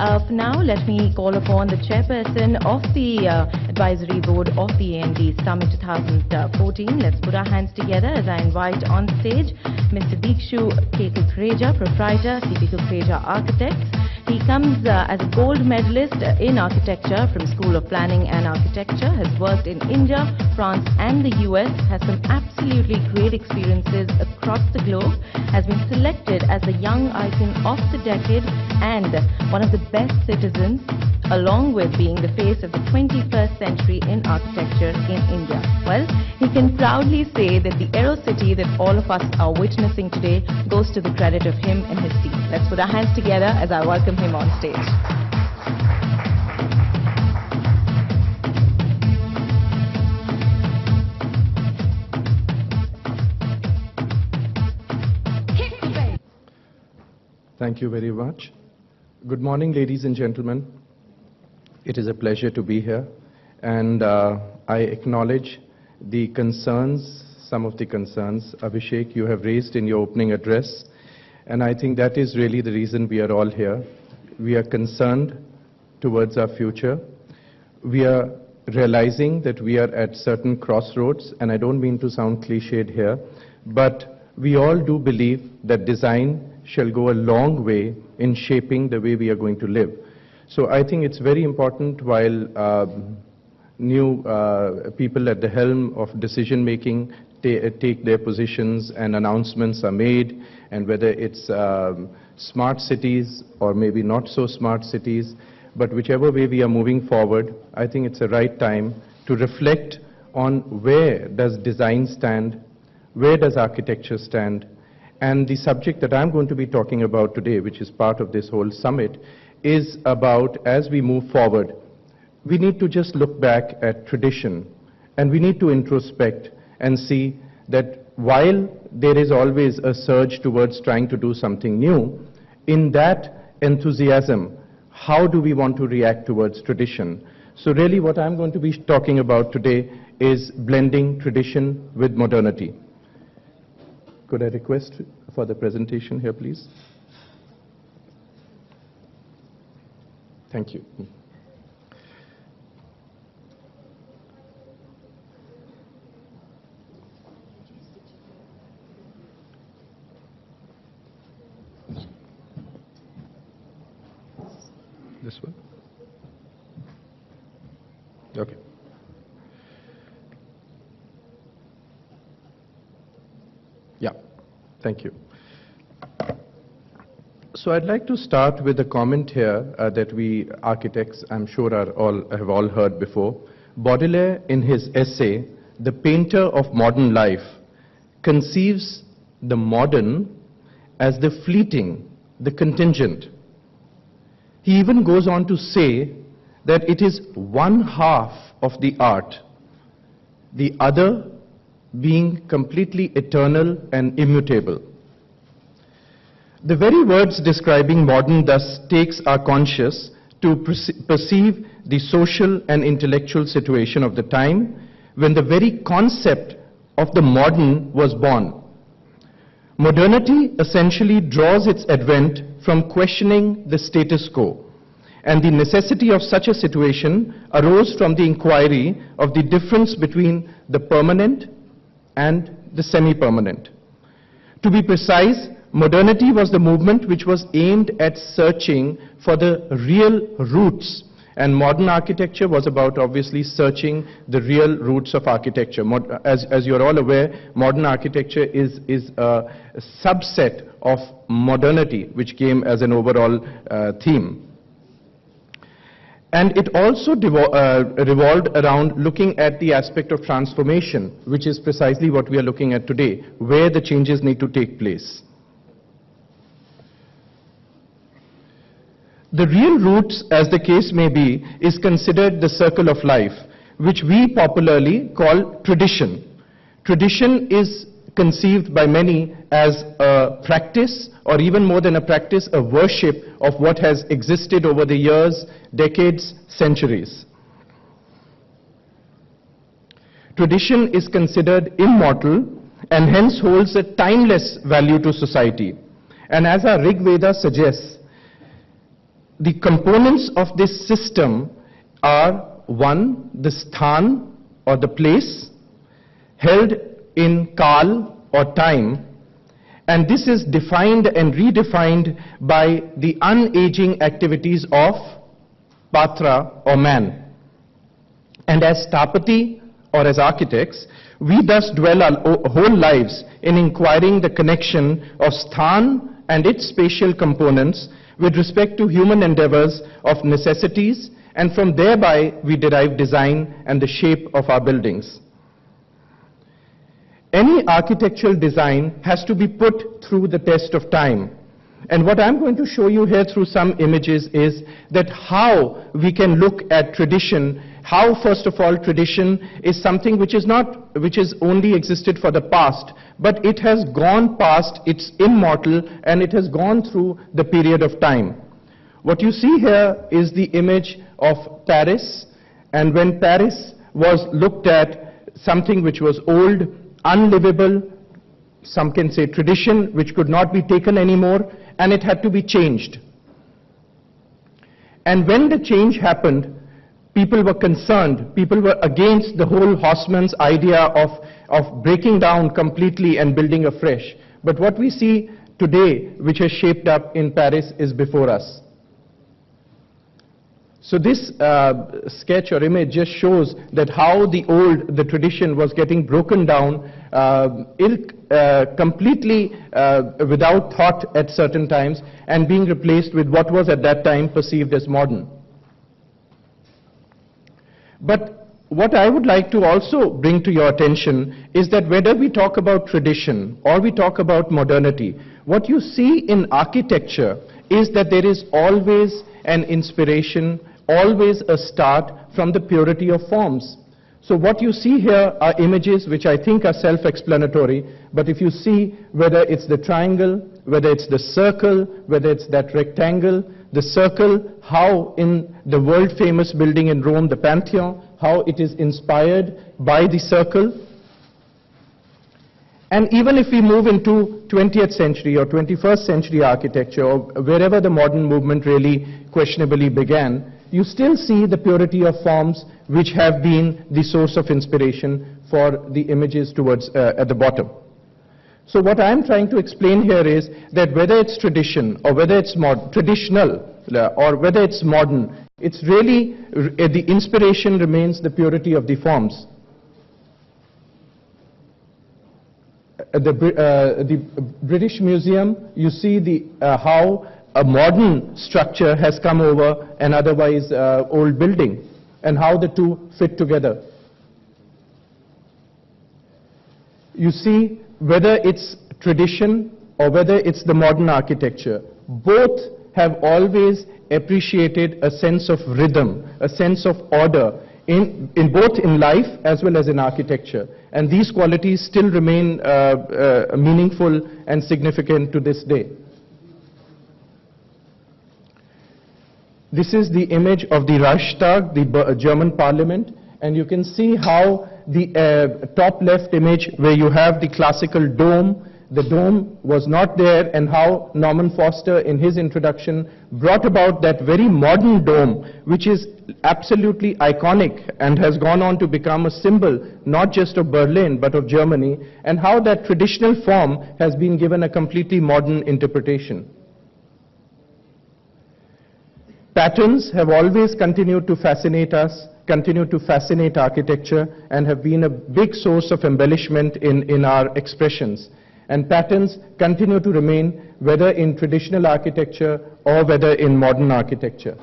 For now, let me call upon the chairperson of the advisory board of the AND Summit 2014. Let's put our hands together as I invite on stage Mr. Dikshu K. Kukreja, proprietor, CP Kukreja Architects. He comes as a gold medalist in architecture from School of Planning and Architecture, has worked in India, France and the US, has some absolutely great experiences across the globe, has been selected as the Young Icon of the Decade and one of the best citizens, along with being the face of the 21st century in architecture in India. Well, he can proudly say that the Aero City that all of us are witnessing today goes to the credit of him and his team. Let's put our hands together as I welcome him on stage. Thank you very much. Good morning, ladies and gentlemen. It is a pleasure to be here, and I acknowledge the concerns, some of the concerns, Abhishek, you have raised in your opening address, and I think that is really the reason we are all here. We are concerned towards our future. We are realizing that we are at certain crossroads, and I don't mean to sound cliched here, but we all do believe that design shall go a long way in shaping the way we are going to live. So I think it's very important while new people at the helm of decision making take their positions and announcements are made, and whether it's smart cities or maybe not so smart cities, but whichever way we are moving forward, I think it's the right time to reflect on where does design stand, where does architecture stand. And the subject that I'm going to be talking about today, which is part of this whole summit, is about, as we move forward, we need to just look back at tradition, and we need to introspect and see that while there is always a surge towards trying to do something new, in that enthusiasm, how do we want to react towards tradition? So really what I'm going to be talking about today is blending tradition with modernity. Could I request for the presentation here, please? Thank you. This one? Okay. Yeah, thank you. So I'd like to start with a comment here that we architects, I'm sure, have all heard before. Baudelaire, in his essay, The Painter of Modern Life, conceives the modern as the fleeting, the contingent. He even goes on to say that it is one half of the art, the other being completely eternal and immutable. The very words describing modern thus takes our conscience to perceive the social and intellectual situation of the time when the very concept of the modern was born. Modernity essentially draws its advent from questioning the status quo, and the necessity of such a situation arose from the inquiry of the difference between the permanent and the semi-permanent. To be precise, modernity was the movement which was aimed at searching for the real roots, and modern architecture was about obviously searching the real roots of architecture. As you're all aware, modern architecture is a subset of modernity, which came as an overall theme. And it also revolved around looking at the aspect of transformation, which is precisely what we are looking at today, where the changes need to take place. The real roots, as the case may be, is considered the circle of life, which we popularly call tradition. Tradition is conceived by many as a practice, or even more than a practice, a worship of what has existed over the years, decades, centuries. Tradition is considered immortal and hence holds a timeless value to society. And as our Rig Veda suggests, the components of this system are: one, the sthan or the place held in kal or time, and this is defined and redefined by the unaging activities of patra or man. And as Stapati or as architects, we thus dwell our whole lives in inquiring the connection of sthan and its spatial components with respect to human endeavors of necessities, and from thereby we derive design and the shape of our buildings. Any architectural design has to be put through the test of time. And what I'm going to show you here through some images is that how we can look at tradition, how first of all tradition is something which is only existed for the past, but it has gone past, it's immortal, and it has gone through the period of time. What you see here is the image of Paris, and when Paris was looked at, something which was old, unlivable, some can say tradition, which could not be taken anymore, and it had to be changed. And when the change happened, people were concerned, people were against the whole Haussmann's idea of breaking down completely and building afresh. But what we see today, which has shaped up in Paris, is before us. So this sketch or image just shows that how the tradition was getting broken down completely without thought at certain times, and being replaced with what was at that time perceived as modern. But what I would like to also bring to your attention is that whether we talk about tradition or we talk about modernity, what you see in architecture is that there is always an inspiration, always a start from the purity of forms. So what you see here are images which I think are self-explanatory, but if you see whether it's the triangle, whether it's the circle, whether it's that rectangle, the circle, how in the world-famous building in Rome, the Pantheon, how it is inspired by the circle. And even if we move into 20th century or 21st century architecture, or wherever the modern movement really questionably began, you still see the purity of forms which have been the source of inspiration for the images towards at the bottom. So what I'm trying to explain here is that whether it's tradition or whether it's traditional or whether it's modern, it's really the inspiration remains the purity of the forms. The British Museum, you see how a modern structure has come over an otherwise old building, and how the two fit together. You see whether it's tradition or whether it's the modern architecture, both have always appreciated a sense of rhythm, a sense of order, in both in life as well as in architecture. And these qualities still remain meaningful and significant to this day. This is the image of the Reichstag, the German parliament, and you can see how the top left image, where you have the classical dome, the dome was not there, and how Norman Foster in his introduction brought about that very modern dome, which is absolutely iconic and has gone on to become a symbol not just of Berlin but of Germany, and how that traditional form has been given a completely modern interpretation. Patterns have always continued to fascinate us, continue to fascinate architecture, and have been a big source of embellishment in our expressions. And patterns continue to remain whether in traditional architecture or whether in modern architecture.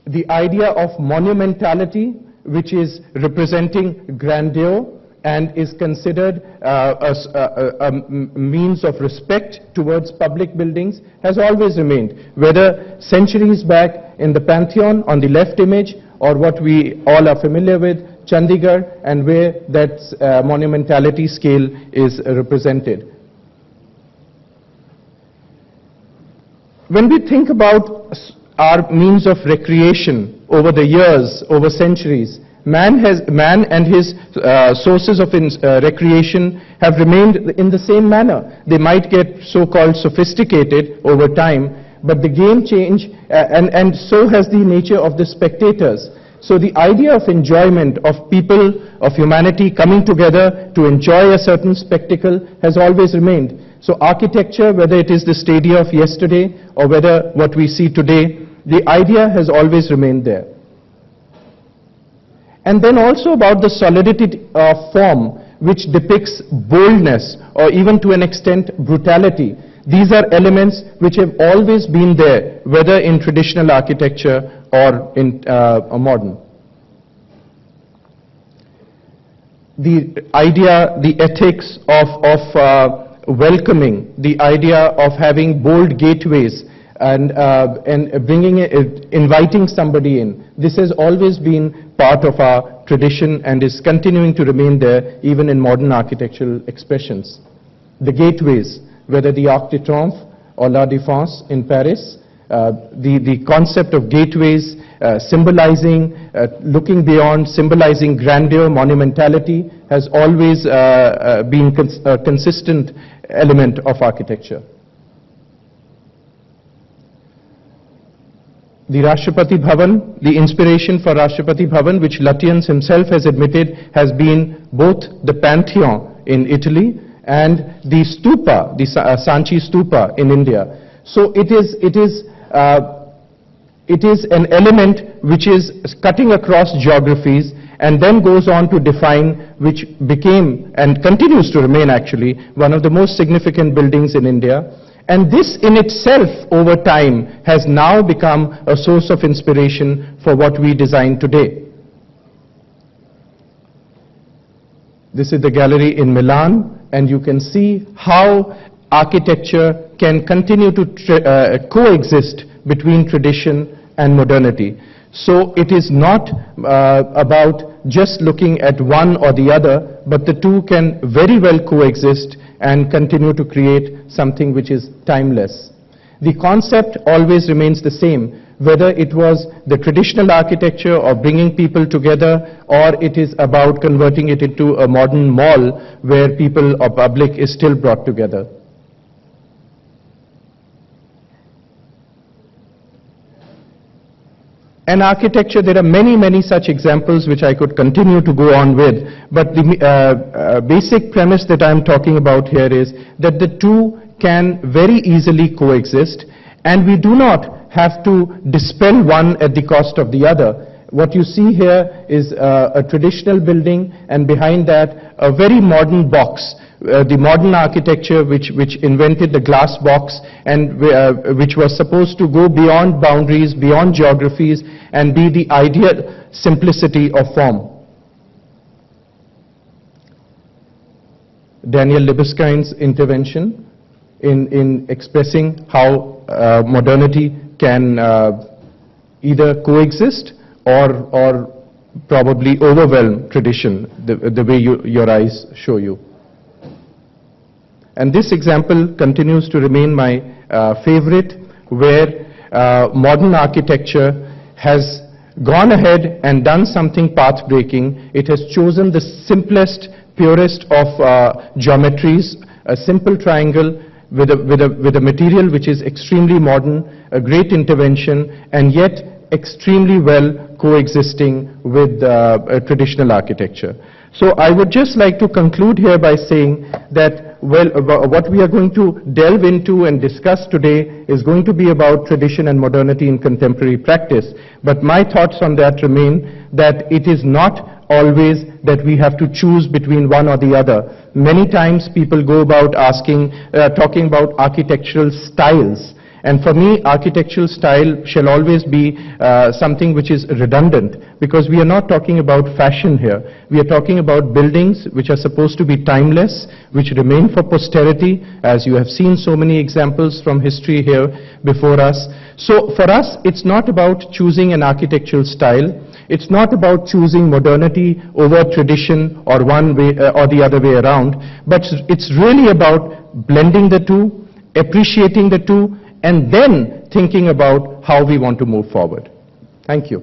The idea of monumentality, which is representing grandeur and is considered a means of respect towards public buildings, has always remained, whether centuries back in the Pantheon on the left image, or what we all are familiar with, Chandigarh, and where that monumentality scale is represented. When we think about our means of recreation over the years, over centuries, man and his sources of recreation have remained in the same manner. They might get so-called sophisticated over time, but the game change, and so has the nature of the spectators. So the idea of enjoyment of people, of humanity coming together to enjoy a certain spectacle has always remained. So architecture, whether it is the stadia of yesterday or whether what we see today, the idea has always remained there. And then also about the solidity of form, which depicts boldness or even to an extent brutality. These are elements which have always been there, whether in traditional architecture or in modern. The idea, the ethics of welcoming, the idea of having bold gateways and inviting somebody in. This has always been part of our tradition and is continuing to remain there even in modern architectural expressions. The gateways, whether the Arc de Triomphe or La Défense in Paris, the concept of gateways symbolizing, looking beyond, symbolizing grandeur, monumentality, has always been a consistent element of architecture. The Rashtrapati Bhavan, the inspiration for Rashtrapati Bhavan, which Lutyens himself has admitted, has been both the Pantheon in Italy and the stupa, the Sanchi stupa in India. So it is an element which is cutting across geographies and then goes on to define, which became and continues to remain actually one of the most significant buildings in India. And this in itself over time has now become a source of inspiration for what we design today. This is the gallery in Milan, and you can see how architecture can continue to coexist between tradition and modernity. So it is not about just looking at one or the other, but the two can very well coexist and continue to create something which is timeless. The concept always remains the same, whether it was the traditional architecture or bringing people together, or it is about converting it into a modern mall where people or public is still brought together. And architecture, there are many such examples which I could continue to go on with, but the basic premise that I'm talking about here is that the two can very easily coexist, and we do not have to dispel one at the cost of the other. What you see here is a traditional building, and behind that a very modern box. The modern architecture which invented the glass box and which was supposed to go beyond boundaries, beyond geographies, and be the ideal simplicity of form. Daniel Libeskind's intervention in expressing how modernity can either coexist or probably overwhelm tradition, the way your eyes show you. And this example continues to remain my favorite, where modern architecture has gone ahead and done something path-breaking. It has chosen the simplest, purest of geometries, a simple triangle with a material which is extremely modern, a great intervention, and yet extremely well coexisting with traditional architecture. So I would just like to conclude here by saying that, well, what we are going to delve into and discuss today is going to be about tradition and modernity in contemporary practice. But my thoughts on that remain that it is not always that we have to choose between one or the other. Many times people go about talking about architectural styles. And for me, architectural style shall always be something which is redundant, because we are not talking about fashion here. We are talking about buildings which are supposed to be timeless, which remain for posterity, as you have seen so many examples from history here before us. So for us, it's not about choosing an architectural style. It's not about choosing modernity over tradition or one way or the other way around, but it's really about blending the two, appreciating the two, and then thinking about how we want to move forward. Thank you.